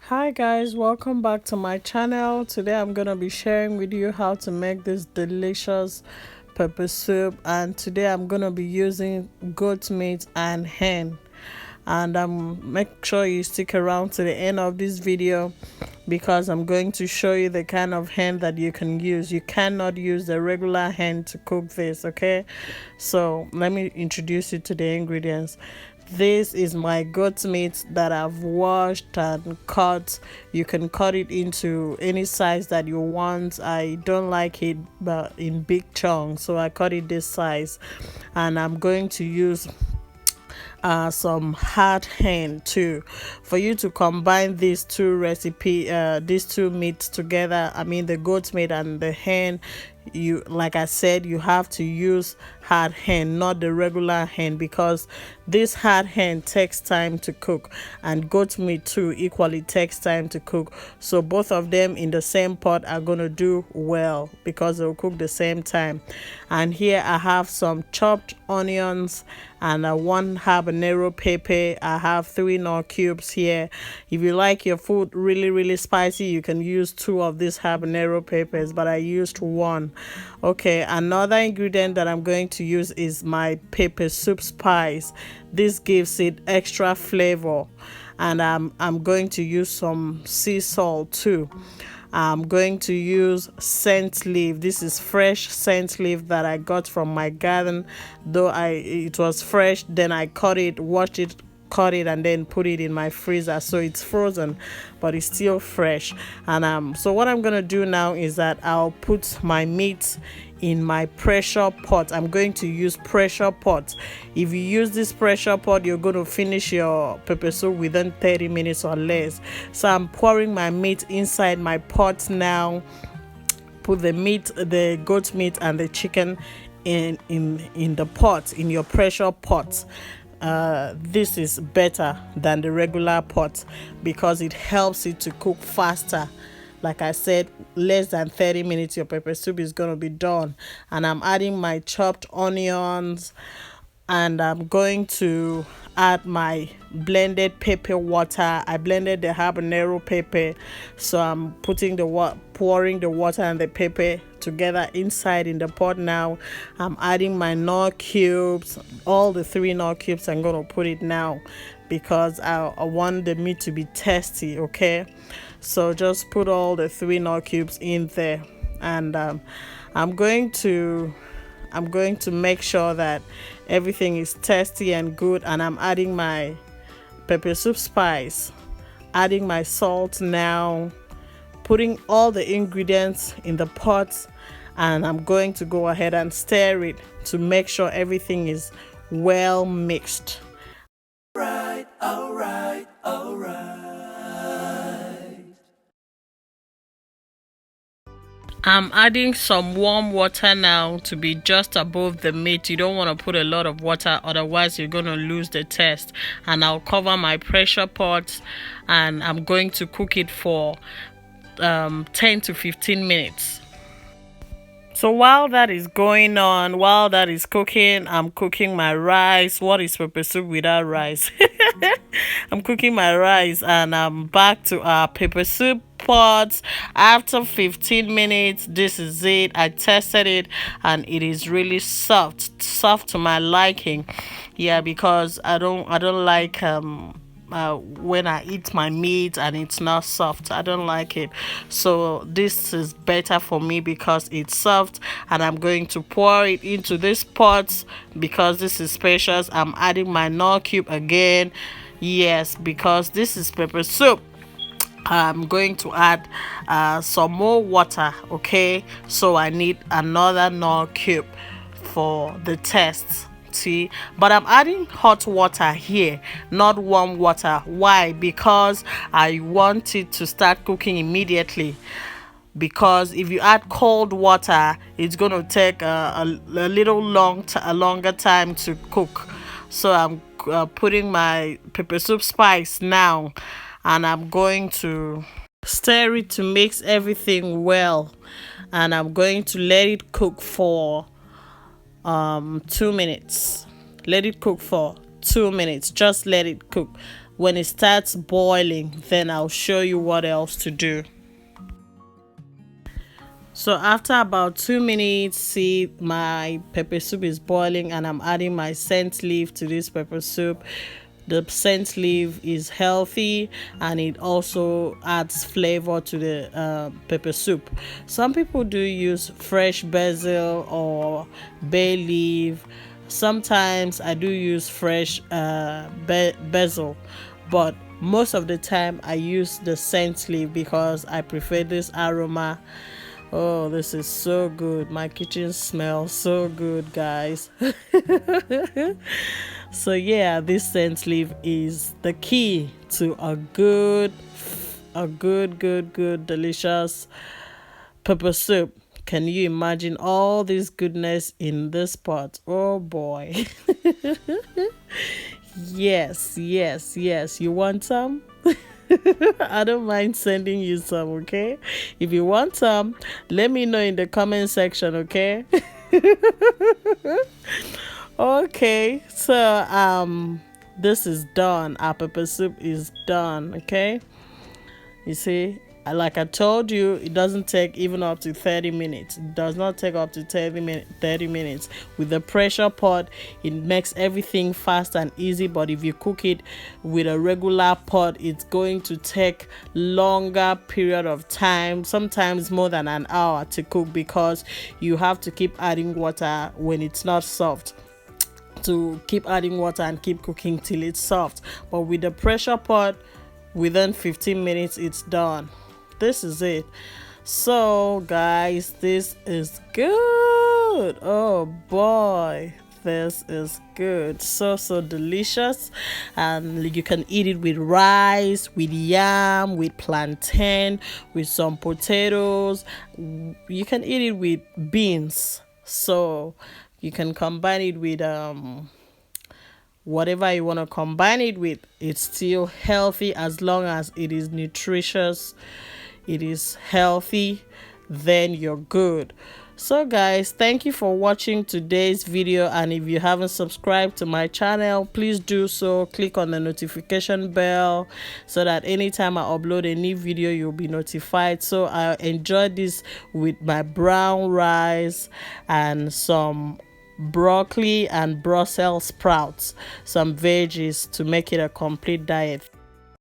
Hi guys, welcome back to my channel. Today I'm gonna be sharing with you how to make this delicious pepper soup, and today I'm gonna be using goat meat and hen. And make sure you stick around to the end of this video because I'm going to show you the kind of hen that you can use. You cannot use the regular hen to cook this, okay? So let me introduce you to the ingredients. This is my goat meat that I've washed and cut. You can cut it into any size that you want. I don't like it but in big chunks, so I cut it this size. And I'm going to use some hard hen too, for you to combine these two meats together. I mean the goat meat and the hen. You, like I said, you have to use hard hen, not the regular hen, because this hard hen takes time to cook, and goat meat too equally takes time to cook. So both of them in the same pot are gonna do well because they'll cook the same time. And here I have some chopped onions and one habanero pepper. I have 3 nor cubes here. If you like your food really spicy, you can use 2 of these habanero peppers, but I used 1. Okay, another ingredient that I'm going to use is my pepper soup spice. This gives it extra flavor. And I'm going to use some sea salt too. I'm going to use scent leaf. This is fresh scent leaf that I got from my garden. Though it was fresh, then I cut it, washed it, cut it, and then put it in my freezer, so it's frozen but it's still fresh. And so what I'm gonna do now is that I'll put my meat in my pressure pot. I'm going to use pressure pot. If you use this pressure pot, you're going to finish your pepper soup within 30 minutes or less. So I'm pouring my meat inside my pot now. Put the goat meat and the chicken in the pot, in your pressure pot. This is better than the regular pot because it helps it to cook faster. Like I said, less than 30 minutes your pepper soup is going to be done. And I'm adding my chopped onions, and I'm going to add my blended pepper water. I blended the habanero pepper, so I'm pouring the water and the pepper together inside in the pot now. I'm adding my nor cubes, all the 3 nor cubes. I'm going to put it now because I want the meat to be tasty, okay? So just put all the 3 nor cubes in there. And I'm going to make sure that everything is tasty and good. And I'm adding my pepper soup spice, adding my salt now, putting all the ingredients in the pot, and I'm going to go ahead and stir it to make sure everything is well mixed. All right. I'm adding some warm water now to be just above the meat. You don't want to put a lot of water, otherwise you're going to lose the taste. And I'll cover my pressure pot, and I'm going to cook it for 10 to 15 minutes. So while that is going on, while that is cooking, I'm cooking my rice. What is pepper soup without rice? I'm cooking my rice, and I'm back to our pepper soup pot after 15 minutes. This is it. I tested it and it is really soft to my liking. Yeah, because I don't like when I eat my meat and it's not soft. I don't like it. So this is better for me because it's soft, and I'm going to pour it into this pot because this is spacious. I'm adding my nor cube again. Yes, because this is pepper soup. I'm going to add some more water, okay? So I need another nor cube for the test. See, but I'm adding hot water here, not warm water. Why? Because I want it to start cooking immediately. Because if you add cold water, it's going to take a longer time to cook. So I'm putting my pepper soup spice now, and I'm going to stir it to mix everything well, and I'm going to let it cook for 2 minutes. Let it cook for 2 minutes. Just let it cook When it starts boiling, then I'll show you what else to do. So after about 2 minutes, see, my pepper soup is boiling and I'm adding my scent leaf to this pepper soup. The scent leaf is healthy and it also adds flavor to the pepper soup. Some people do use fresh basil or bay leaf. Sometimes I do use fresh basil, but most of the time I use the scent leaf because I prefer this aroma. Oh, this is so good. My kitchen smells so good, guys. So yeah, this scent leaf is the key to a good, delicious pepper soup. Can you imagine all this goodness in this pot? Oh boy. Yes, yes, yes. You want some? I don't mind sending you some, okay? If you want some, let me know in the comment section, okay? Okay, so this is done. Our pepper soup is done, okay? You see, like I told you, it doesn't take even up to 30 minutes. It does not take up to 30 minutes. With the pressure pot, it makes everything fast and easy. But if you cook it with a regular pot, it's going to take longer period of time, sometimes more than an hour to cook, because you have to keep adding water when it's not soft, to keep adding water and keep cooking till it's soft. But with the pressure pot, within 15 minutes it's done. This is it. So guys, this is good. Oh boy, this is good. So delicious. And you can eat it with rice, with yam, with plantain, with some potatoes. You can eat it with beans. So you can combine it with whatever you want to combine it with. It's still healthy as long as it is nutritious, it is healthy, then you're good. So guys, thank you for watching today's video, and if you haven't subscribed to my channel, please do so. Click on the notification bell so that anytime I upload a new video, you'll be notified. So I enjoyed this with my brown rice and some broccoli and Brussels sprouts, some veggies to make it a complete diet.